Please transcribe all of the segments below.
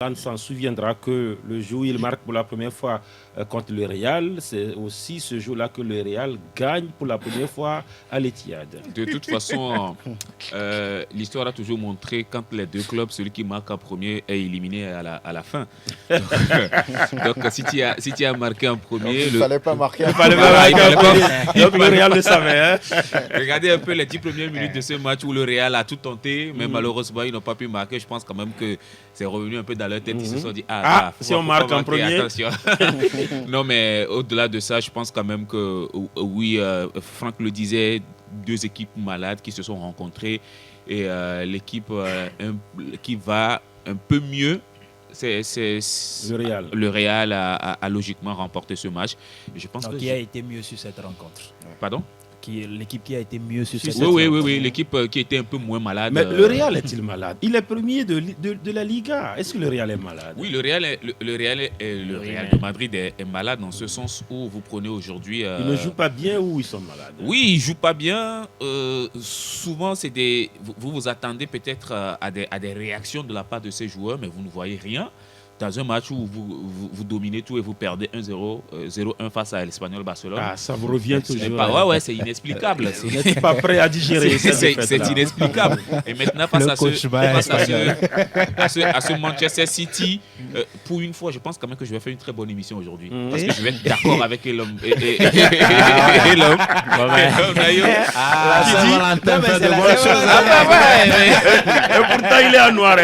On s'en souviendra que le jour où il marque pour la première fois contre le Real, c'est aussi ce jour-là que le Real gagne pour la première fois à l'Etihad. De toute façon, l'histoire a toujours montré quand les deux clubs, celui qui marque en premier est éliminé à la fin. Donc si tu as marqué en premier... Il ne fallait pas marquer. Donc le Real le savait. Hein? Regardez un peu les 10 premières minutes de ce match où le Real a tout tenté, mais malheureusement, ils n'ont pas pu marquer. Je pense quand même que c'est revenu un peu dans leur tête. Ils se sont dit, si on marque en premier. Attention. Non, mais au-delà de ça, je pense quand même que, oui, Franck le disait, deux équipes malades qui se sont rencontrées et l'équipe qui va un peu mieux. Le Real. Le Real a logiquement remporté ce match. Je pense qui a été mieux sur cette rencontre? Pardon? L'équipe qui a été mieux sur cette rencontre. Oui, l'équipe qui était un peu moins malade. Mais le Real est-il malade? Il est premier de la Liga. Est-ce que le Real est malade? Oui, le Real de Madrid est malade dans ce sens où vous prenez aujourd'hui... Ils ne jouent pas bien ou ils sont malades? Oui, ils ne jouent pas bien. Souvent, vous vous attendez peut-être à des réactions de la part de ces joueurs, mais vous ne voyez rien. Dans un match où vous dominez tout et vous perdez 1-0, 0-1 face à l'Espagnol Barcelone. Ah, ça vous revient toujours. Ouais, c'est inexplicable. Vous n'êtes pas prêt à digérer. C'est inexplicable. Et maintenant, face à ce Manchester City, pour une fois, je pense quand même que je vais faire une très bonne émission aujourd'hui. Parce que je vais être d'accord avec l'homme. Et l'homme. Saint-Valentin fait de bonnes choses. Et pourtant, il est en noir.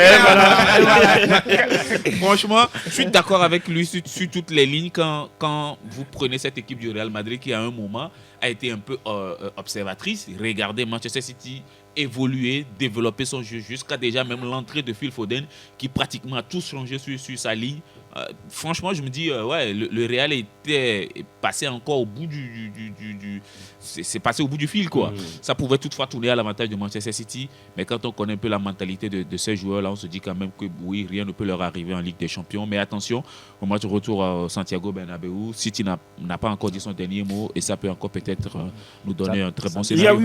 Franchement, je suis d'accord avec lui sur toutes les lignes quand vous prenez cette équipe du Real Madrid qui, à un moment, a été un peu observatrice. Regardez Manchester City évoluer, développer son jeu jusqu'à déjà même l'entrée de Phil Foden qui pratiquement a tout changé sur sa ligne. Franchement, je me dis, le Real était passé encore au bout c'est passé au bout du fil, quoi. Ça pouvait toutefois tourner à l'avantage de Manchester City, mais quand on connaît un peu la mentalité de ces joueurs-là, on se dit quand même que oui, rien ne peut leur arriver en Ligue des Champions. Mais attention, au match de retour à Santiago Bernabéu, City n'a pas encore dit son dernier mot et ça peut encore peut-être nous donner un très bon scénario.